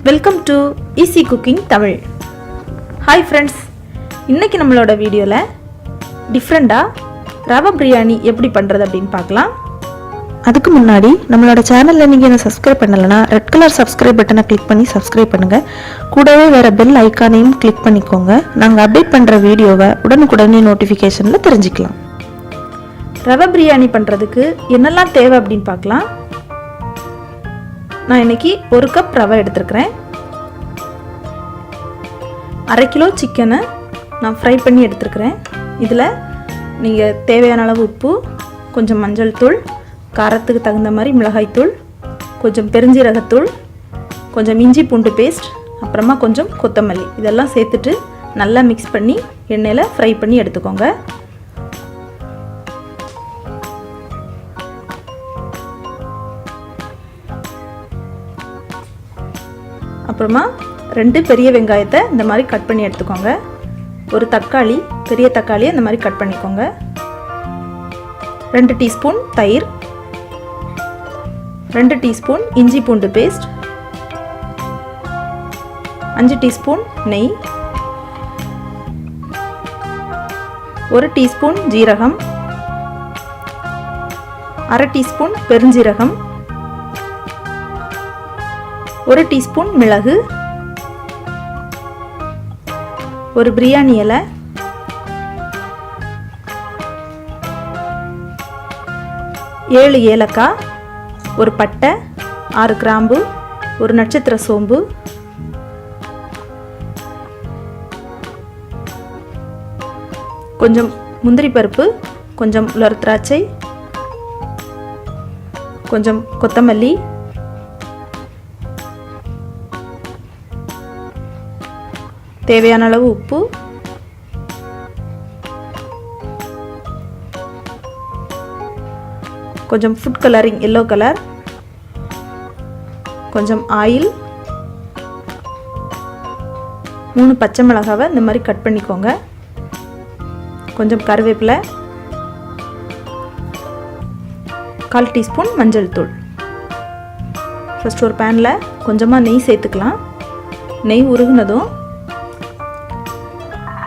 Welcome to easy cooking Tamil. Hi friends, இன்றைக்கி நம்மளோட வீடியோவில் டிஃப்ரெண்ட்டாக ரவா பிரியாணி எப்படி பண்ணுறது அப்படின்னு பார்க்கலாம். அதுக்கு முன்னாடி நம்மளோட சேனலில் நீங்கள் என்ன சப்ஸ்கிரைப் பண்ணலைன்னா ரெட் கலர் சப்ஸ்கிரைப் பட்டனை கிளிக் பண்ணி சப்ஸ்கிரைப் பண்ணுங்கள். கூடவே வேறு பெல் ஐக்கானையும் கிளிக் பண்ணிக்கோங்க. நாங்கள் அப்டேட் பண்ணுற வீடியோவை உடனுக்குடனே நோட்டிஃபிகேஷனில் தெரிஞ்சுக்கலாம். ரவா பிரியாணி பண்ணுறதுக்கு என்னெல்லாம் தேவை அப்படின்னு பார்க்கலாம். நான் இன்றைக்கி 1 கப் ரவை எடுத்துருக்கிறேன். 1/2 கிலோ சிக்கனை நான் ஃப்ரை பண்ணி எடுத்துருக்கிறேன். இதில் நீங்கள் தேவையான அளவு உப்பு, கொஞ்சம் மஞ்சள் தூள், காரத்துக்கு தகுந்த மாதிரி மிளகாய்த்தூள், கொஞ்சம் பெருஞ்சீரகத்தூள், கொஞ்சம் இஞ்சி பூண்டு பேஸ்ட், அப்புறமா கொஞ்சம் கொத்தமல்லி இதெல்லாம் சேர்த்துட்டு நல்லா மிக்ஸ் பண்ணி எண்ணெயில் ஃப்ரை பண்ணி எடுத்துக்கோங்க. அப்புறமா 2 பெரிய வெங்காயத்தை இந்த மாதிரி கட் பண்ணி எடுத்துக்கோங்க. ஒரு தக்காளி, பெரிய தக்காளியை இந்த மாதிரி கட் பண்ணிக்கோங்க. 2 டீஸ்பூன் தயிர், 2 டீஸ்பூன் இஞ்சி பூண்டு பேஸ்ட், 5 டீஸ்பூன் நெய், 1 டீஸ்பூன் ஜீரகம், 1/2 டீஸ்பூன் பெருஞ்சீரகம், 1 டீஸ்பூன் மிளகு, ஒரு பிரியாணி இலை, 7 ஏலக்காய், ஒரு பட்டை, 6 கிராம்பு, ஒரு நட்சத்திர சோம்பு, கொஞ்சம் முந்திரி பருப்பு, கொஞ்சம் உலர் திராட்சை, கொஞ்சம் கொத்தமல்லி, தேவையான அளவு உப்பு, கொஞ்சம் ஃபுட் கலரிங் எல்லோ கலர், கொஞ்சம் ஆயில், 3 பச்சை மிளகாவை இந்த மாதிரி கட் பண்ணிக்கோங்க, கொஞ்சம் கருவேப்பிலை, 1/4 டீஸ்பூன் மஞ்சள் தூள். ஃபஸ்ட் ஒரு பேனில் கொஞ்சமாக நெய் சேர்த்துக்கலாம். நெய் உருகுனதும்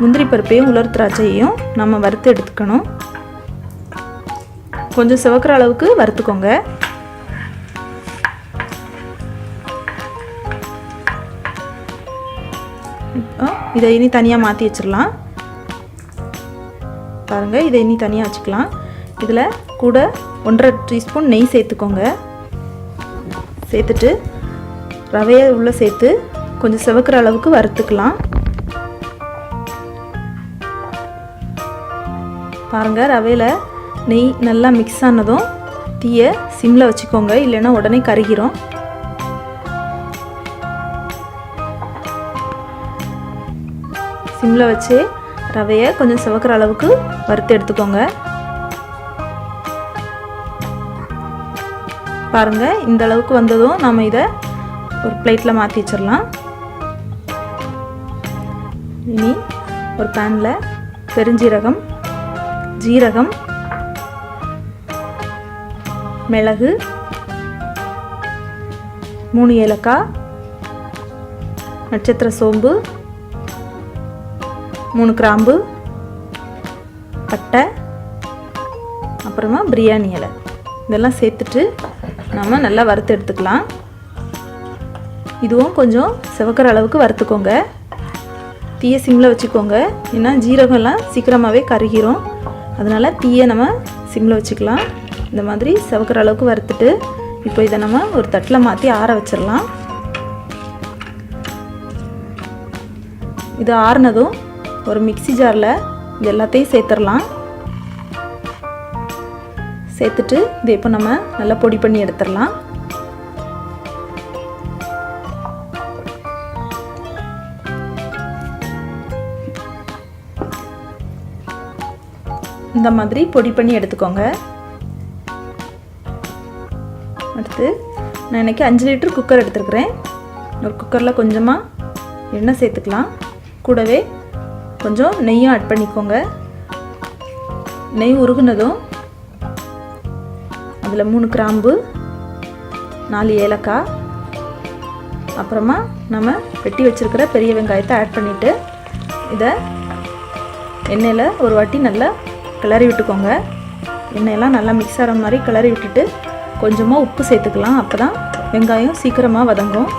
முந்திரி பருப்பையும் உலர் திராட்சையையும் நம்ம வறுத்து எடுத்துக்கணும். கொஞ்சம் சிவக்கிற அளவுக்கு வறுத்துக்கோங்க. இதை இனி தனியாக மாற்றி வச்சிடலாம். பாருங்கள், இதை இனி தனியாக வச்சுக்கலாம். இதில் கூட 1.5 டீஸ்பூன் நெய் சேர்த்துக்கோங்க. சேர்த்துட்டு ரவையை உள்ளே சேர்த்து கொஞ்சம் சிவக்கிற அளவுக்கு வறுத்துக்கலாம். பாருங்கள், ரவையில் நெய் நல்லா மிக்ஸ் ஆனதும் தீயை சிம்மில் வச்சுக்கோங்க, இல்லைன்னா உடனே கருகிரும். சிம்மில் வச்சு ரவையை கொஞ்சம் சிவக்கிற அளவுக்கு வறுத்து எடுத்துக்கோங்க. பாருங்கள், இந்த அளவுக்கு வந்ததும் நாம் இதை ஒரு பிளேட்டில் மாற்றி வச்சிடலாம். இனி ஒரு பேனில் பெருஞ்சீரகம், ஜீரகம், மிளகு, 3 ஏலக்காய், நட்சத்திர சோம்பு, 3 கிராம்பு, பட்டை, அப்புறமா பிரியாணி இலை இதெல்லாம் சேர்த்துட்டு நம்ம நல்லா வறுத்து எடுத்துக்கலாம். இதுவும் கொஞ்சம் சிவக்கிற அளவுக்கு வறுத்துக்கோங்க. தீயை சிம்மில் வச்சுக்கோங்க, ஏன்னா ஜீரகம்லாம் சீக்கிரமாகவே கருகிரும். அதனால் தீயை நம்ம சிம்மில் வச்சுக்கலாம். இந்த மாதிரி சிவக்கிற அளவுக்கு வறுத்துட்டு இப்போ இதை நம்ம ஒரு தட்டில் மாற்றி ஆற வச்சிடலாம். இது ஆறுனதும் ஒரு மிக்ஸி ஜாரில் இது எல்லாத்தையும் சேர்த்துடலாம். சேர்த்துட்டு இதை இப்போ நம்ம நல்லா பொடி பண்ணி எடுத்துடலாம். இந்த மாதிரி பொடி பண்ணி எடுத்துக்கோங்க. அடுத்து நான் இன்றைக்கி 5 லிட்டர் குக்கர் எடுத்துருக்கிறேன். ஒரு குக்கரில் கொஞ்சமாக எண்ணெய் சேர்த்துக்கலாம். கூடவே கொஞ்சம் நெய்யும் ஆட் பண்ணிக்கோங்க. நெய் உருகுனதும் அதில் 3 கிராம்பு, 4 ஏலக்காய், அப்புறமா நம்ம வெட்டி வச்சுருக்கிற பெரிய வெங்காயத்தை ஆட் பண்ணிவிட்டு இதை எண்ணெயில் ஒரு வாட்டி நல்லா கிளறி விட்டுக்கோங்க. எண்ணெயெல்லாம் நல்லா மிக்ஸ் ஆகிற மாதிரி கிளறி விட்டுட்டு கொஞ்சமாக உப்பு சேர்த்துக்கலாம். அப்போ தான் வெங்காயம் சீக்கிரமாக வதங்கும்.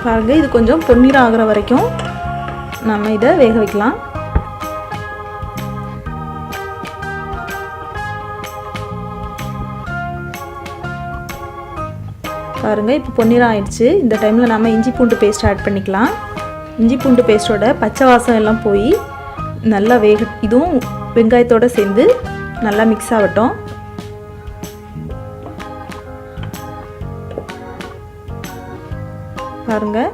பாருங்கள், இது கொஞ்சம் பொன்னிறம் ஆகிற வரைக்கும் நம்ம இதை வேக வைக்கலாம். பாருங்கள், இப்போ பொன்னிறம் ஆயிடுச்சு. இந்த டைமில் நம்ம இஞ்சி பூண்டு பேஸ்ட் ஆட் பண்ணிக்கலாம். இஞ்சி பூண்டு பேஸ்ட்டோட பச்சை வாசம் எல்லாம் போய் நல்லா இதுவும் வெங்காயத்தோடு சேர்ந்து நல்லா மிக்ஸ் ஆகட்டும். பாருங்கள்,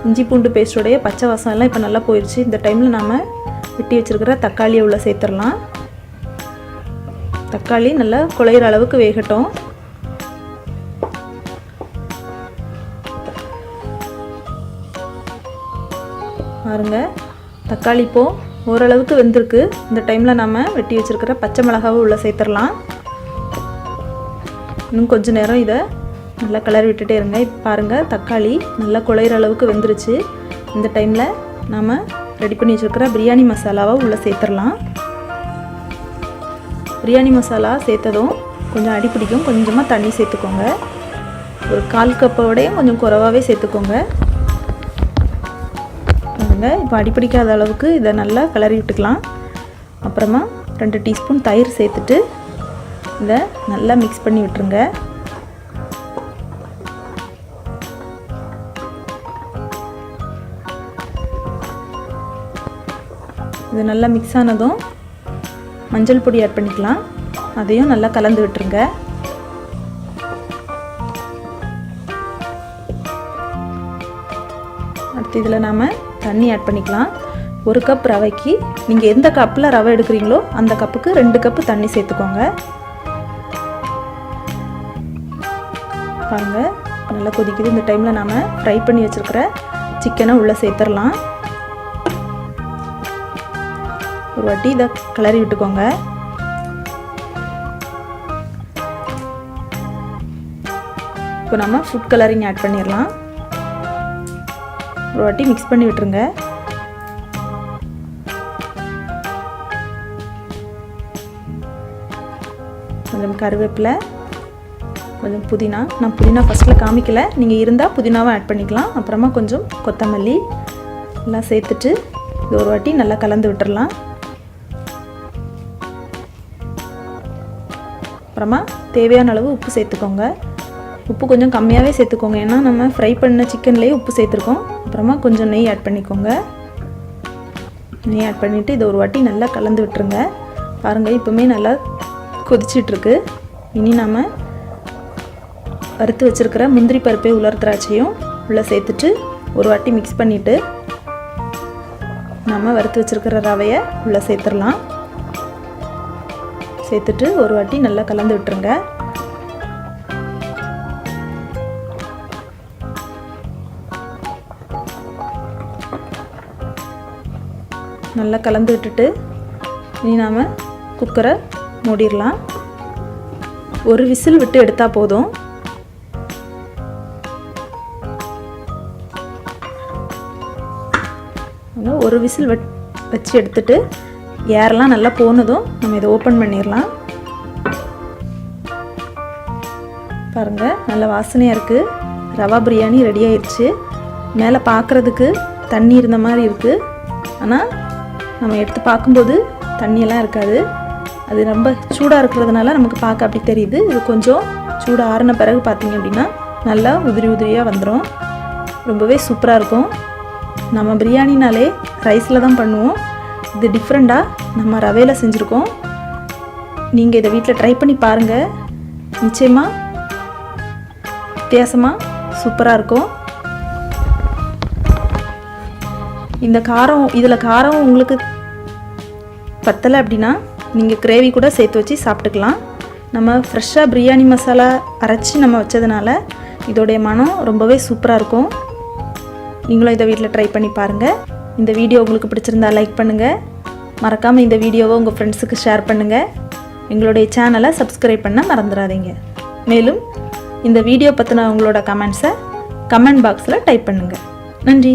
இஞ்சி பூண்டு பேஸ்ட்டோடைய பச்சை வாசம் எல்லாம் இப்போ நல்லா போயிடுச்சு. இந்த டைமில் நாம் வெட்டி வச்சுருக்கிற தக்காளியை உள்ளே சேர்த்துடலாம். தக்காளி நல்லா குழையிற அளவுக்கு வேகட்டும். பாருங்கள், தக்காளி இப்போது ஓரளவுக்கு வெந்திருக்கு. இந்த டைமில் நம்ம வெட்டி வச்சுருக்கிற பச்சை மிளகாவை உள்ளே சேர்த்துடலாம். இன்னும் கொஞ்சம் நேரம் இதை நல்லா கிளறி விட்டுட்டே இருங்க. இப்போ பாருங்கள், தக்காளி நல்லா குழையிற அளவுக்கு வெந்துருச்சு. இந்த டைமில் நாம் ரெடி பண்ணி வச்சுருக்கிற பிரியாணி மசாலாவை உள்ளே சேர்த்துடலாம். பிரியாணி மசாலா சேர்த்ததும் கொஞ்சம் அடி பிடிக்கும். கொஞ்சமாக தண்ணி சேர்த்துக்கோங்க. ஒரு 1/4 கப்போடையும் கொஞ்சம் குறைவாகவே சேர்த்துக்கோங்க. இப்போ அடிப்பிடிக்காத அளவுக்கு இதை நல்லா கிளறி விட்டுக்கலாம். அப்புறமா 2 டீஸ்பூன் தயிர் சேர்த்துட்டு இதை நல்லா மிக்ஸ் பண்ணி விட்டுருங்க. இது நல்லா மிக்ஸ் ஆனதும் மஞ்சள் பொடி ஆட் பண்ணிக்கலாம். அதையும் நல்லா கலந்து விட்டுருங்க. அடுத்து இதில் நாம் தண்ணி ஆட் பண்ணிக்கலாம். 1 கப் ரவைக்கு நீங்கள் எந்த கப்பில் ரவை எடுக்கிறீங்களோ அந்த கப்புக்கு 2 கப்பு தண்ணி சேர்த்துக்கோங்க. பாருங்கள், நல்லா கொதிக்குது. இந்த டைமில் நாம் ஃப்ரை பண்ணி வச்சுருக்கிற சிக்கனை உள்ளே சேர்த்துடலாம். ஒரு வாட்டி இதை கிளறி விட்டுக்கோங்க. இப்போ நம்ம ஃபுட் கலரிங் ஆட் பண்ணிடலாம். ஒரு வாட்டி மிக்ஸ் பண்ணி விட்டுருங்க. கொஞ்சம் கருவேப்பிலை, கொஞ்சம் புதினா. நான் புதினா ஃபஸ்ட்டில் காமிக்கலை, நீங்கள் இருந்தால் புதினாவை ஆட் பண்ணிக்கலாம். அப்புறமா கொஞ்சம் கொத்தமல்லி எல்லாம் சேர்த்துட்டு இது ஒரு வாட்டி நல்லா கலந்து விட்டுடலாம். அப்புறமா தேவையான அளவு உப்பு சேர்த்துக்கோங்க. உப்பு கொஞ்சம் கம்மியாகவே சேர்த்துக்கோங்க, ஏன்னா நம்ம ஃப்ரை பண்ண சிக்கன்லேயே உப்பு சேர்த்துருக்கோம். அப்புறமா கொஞ்சம் நெய் ஆட் பண்ணிக்கோங்க. நெய் ஆட் பண்ணிவிட்டு இதை ஒரு வாட்டி நல்லா கலந்து விட்டுருங்க. பாருங்கள், இப்போவுமே நல்லா கொதிச்சிட்ருக்கு. இனி நம்ம வறுத்து வச்சுருக்கிற முந்திரி பருப்பை உலர் திராட்சையும் உள்ளே சேர்த்துட்டு ஒரு வாட்டி மிக்ஸ் பண்ணிவிட்டு நம்ம வறுத்து வச்சுருக்கிற ரவையை உள்ளே சேர்த்துடலாம். சேர்த்துட்டு ஒரு வாட்டி நல்லா கலந்து விட்டுருங்க. நல்லா கலந்து விட்டுட்டு இனி நாம் குக்கரை மூடிடலாம். ஒரு விசில் விட்டு எடுத்தால் போதும். ஒரு விசில் வச்சு எடுத்துட்டு ஏரெல்லாம் நல்லா போனதும் நம்ம இதை ஓப்பன் பண்ணிடலாம். பாருங்கள், நல்ல வாசனையாக இருக்குது. ரவா பிரியாணி ரெடி ஆயிடுச்சு. மேலே பார்க்குறதுக்கு தண்ணி இருந்த மாதிரி இருக்குது, ஆனால் நம்ம எடுத்து பார்க்கும்போது தண்ணியெல்லாம் இருக்காது. அது ரொம்ப சூடாக இருக்கிறதுனால நமக்கு பார்க்க அப்படி தெரியுது. இது கொஞ்சம் சூடு ஆறின பிறகு பார்த்திங்க அப்படின்னா நல்லா உதிரி உதிரியாக வந்துடும். ரொம்பவே சூப்பராக இருக்கும். நம்ம பிரியாணினாலே ரைஸில் தான் பண்ணுவோம். இது டிஃப்ரெண்ட்டாக நம்ம ரவையில் செஞ்சுருக்கோம். நீங்கள் இதை வீட்டில் ட்ரை பண்ணி பாருங்கள். நிச்சயமாக வித்தியாசமாக சூப்பராக இருக்கும். இந்த காரம், இதில் காரம் உங்களுக்கு பத்தலை அப்படின்னா நீங்கள் கிரேவி கூட சேர்த்து வச்சு சாப்பிட்டுக்கலாம். நம்ம ஃப்ரெஷ்ஷாக பிரியாணி மசாலா அரைச்சி நம்ம வச்சதுனால இதோடைய மனம் ரொம்பவே சூப்பராக இருக்கும். நீங்களும் இதை வீட்டில் ட்ரை பண்ணி பாருங்கள். இந்த வீடியோ உங்களுக்கு பிடிச்சிருந்தா லைக் பண்ணுங்கள். மறக்காமல் இந்த வீடியோவை உங்கள் ஃப்ரெண்ட்ஸுக்கு ஷேர் பண்ணுங்கள். எங்களுடைய சேனலை சப்ஸ்கிரைப் பண்ண மறந்துடாதீங்க. மேலும் இந்த வீடியோ பற்றின உங்களோட கமெண்ட்ஸை கமெண்ட் பாக்ஸில் டைப் பண்ணுங்கள். நன்றி.